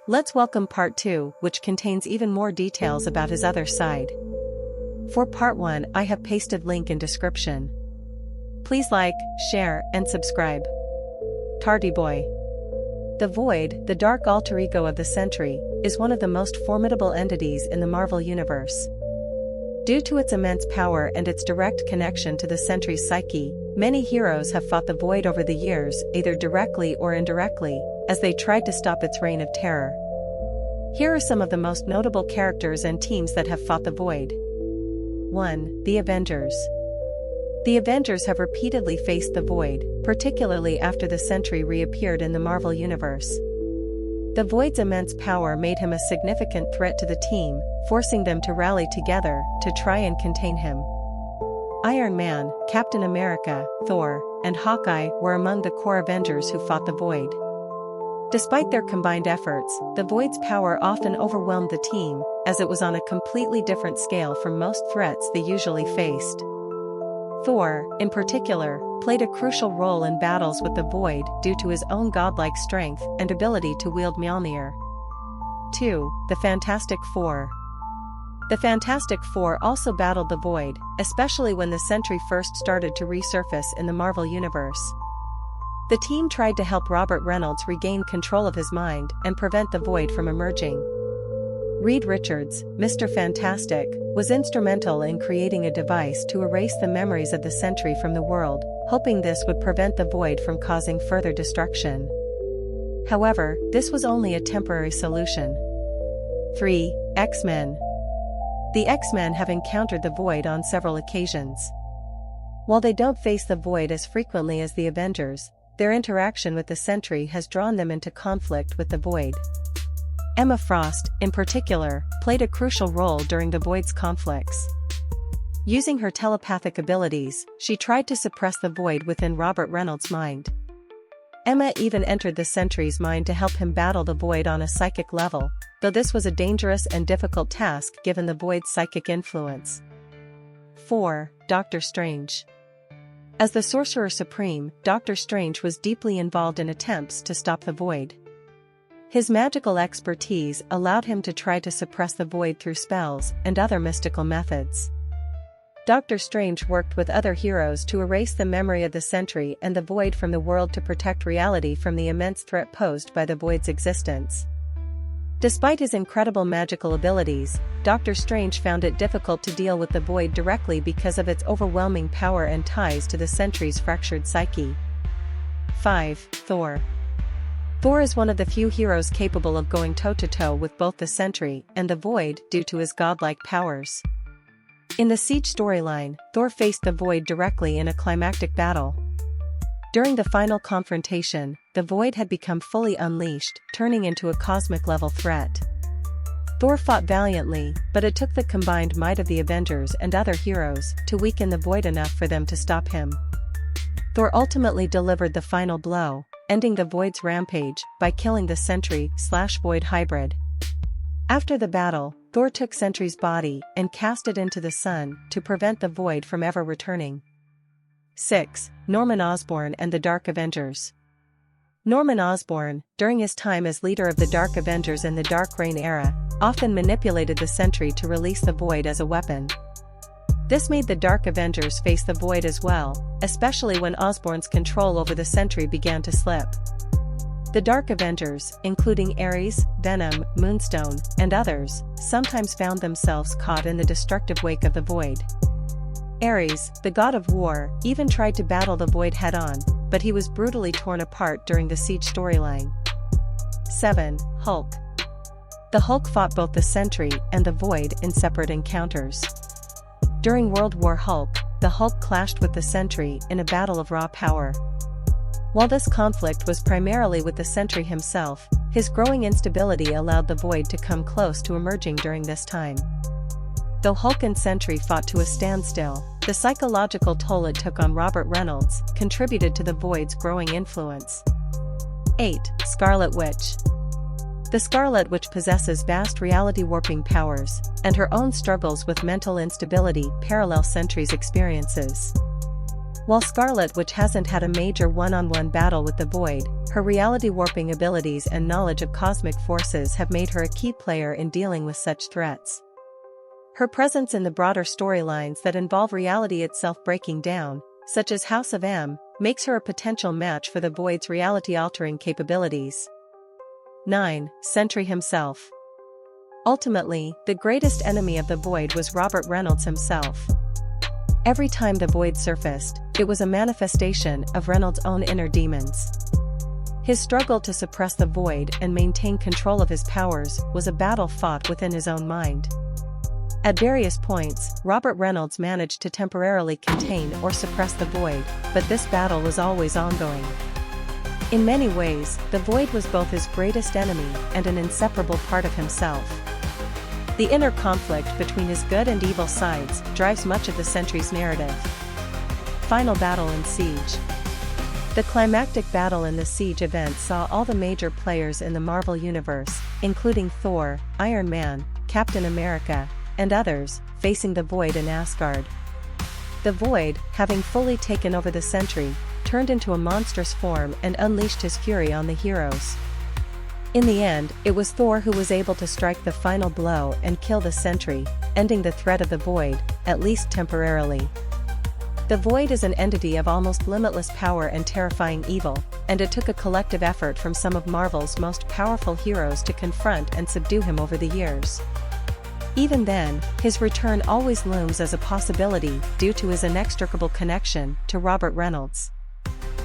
Let's welcome part 2, which contains even more details about his other side. For part 1, I have pasted link in description. Please like, share, and subscribe. Tardy Boy. The Void, the dark alter ego of the Sentry, is one of the most formidable entities in the Marvel Universe. Due to its immense power and its direct connection to the Sentry's psyche, many heroes have fought the Void over the years, either directly or indirectly, as they tried to stop its reign of terror. Here are some of the most notable characters and teams that have fought the Void. 1. The Avengers. The Avengers have repeatedly faced the Void, particularly after the Sentry reappeared in the Marvel Universe. The Void's immense power made him a significant threat to the team, forcing them to rally together to try and contain him. Iron Man, Captain America, Thor, and Hawkeye were among the core Avengers who fought the Void. Despite their combined efforts, the Void's power often overwhelmed the team, as it was on a completely different scale from most threats they usually faced. Thor, in particular, played a crucial role in battles with the Void due to his own godlike strength and ability to wield Mjolnir. 2. The Fantastic Four. The Fantastic Four also battled the Void, especially when the Sentry first started to resurface in the Marvel Universe. The team tried to help Robert Reynolds regain control of his mind and prevent the Void from emerging. Reed Richards, Mr. Fantastic, was instrumental in creating a device to erase the memories of the Sentry from the world, hoping this would prevent the Void from causing further destruction. However, this was only a temporary solution. 3. X-Men. The X-Men have encountered the Void on several occasions. While they don't face the Void as frequently as the Avengers, their interaction with the Sentry has drawn them into conflict with the Void. Emma Frost, in particular, played a crucial role during the Void's conflicts. Using her telepathic abilities, she tried to suppress the Void within Robert Reynolds' mind. Emma even entered the Sentry's mind to help him battle the Void on a psychic level, though this was a dangerous and difficult task given the Void's psychic influence. 4. Doctor Strange. As the Sorcerer Supreme, Doctor Strange was deeply involved in attempts to stop the Void. His magical expertise allowed him to try to suppress the Void through spells and other mystical methods. Doctor Strange worked with other heroes to erase the memory of the Sentry and the Void from the world to protect reality from the immense threat posed by the Void's existence. Despite his incredible magical abilities, Doctor Strange found it difficult to deal with the Void directly because of its overwhelming power and ties to the Sentry's fractured psyche. 5. Thor. Thor is one of the few heroes capable of going toe-to-toe with both the Sentry and the Void due to his godlike powers. In the Siege storyline, Thor faced the Void directly in a climactic battle. During the final confrontation, the Void had become fully unleashed, turning into a cosmic-level threat. Thor fought valiantly, but it took the combined might of the Avengers and other heroes to weaken the Void enough for them to stop him. Thor ultimately delivered the final blow, ending the Void's rampage by killing the Sentry/Void hybrid. After the battle, Thor took Sentry's body and cast it into the sun to prevent the Void from ever returning. 6. Norman Osborn and the Dark Avengers. Norman Osborn, during his time as leader of the Dark Avengers in the Dark Reign era, often manipulated the Sentry to release the Void as a weapon. This made the Dark Avengers face the Void as well, especially when Osborn's control over the Sentry began to slip. The Dark Avengers, including Ares, Venom, Moonstone, and others, sometimes found themselves caught in the destructive wake of the Void. Ares, the god of war, even tried to battle the Void head-on, but he was brutally torn apart during the Siege storyline. 7. Hulk. The Hulk fought both the Sentry and the Void in separate encounters. During World War Hulk, the Hulk clashed with the Sentry in a battle of raw power. While this conflict was primarily with the Sentry himself, his growing instability allowed the Void to come close to emerging during this time. Though Hulk and Sentry fought to a standstill, the psychological toll it took on Robert Reynolds contributed to the Void's growing influence. 8. Scarlet Witch. The Scarlet Witch possesses vast reality-warping powers, and her own struggles with mental instability parallel Sentry's experiences. While Scarlet Witch hasn't had a major one-on-one battle with the Void, her reality-warping abilities and knowledge of cosmic forces have made her a key player in dealing with such threats. Her presence in the broader storylines that involve reality itself breaking down, such as House of M, makes her a potential match for the Void's reality-altering capabilities. 9. Sentry himself. Ultimately, the greatest enemy of the Void was Robert Reynolds himself. Every time the Void surfaced, it was a manifestation of Reynolds' own inner demons. His struggle to suppress the Void and maintain control of his powers was a battle fought within his own mind. At various points, Robert Reynolds managed to temporarily contain or suppress the Void, but this battle was always ongoing. In many ways, the Void was both his greatest enemy and an inseparable part of himself. The inner conflict between his good and evil sides drives much of the Sentry's narrative. Final battle in Siege. The climactic battle in the Siege event saw all the major players in the Marvel Universe, including Thor, Iron Man, Captain America, and others, facing the Void in Asgard. The Void, having fully taken over the Sentry, turned into a monstrous form and unleashed his fury on the heroes. In the end, it was Thor who was able to strike the final blow and kill the Sentry, ending the threat of the Void, at least temporarily. The Void is an entity of almost limitless power and terrifying evil, and it took a collective effort from some of Marvel's most powerful heroes to confront and subdue him over the years. Even then, his return always looms as a possibility due to his inextricable connection to Robert Reynolds.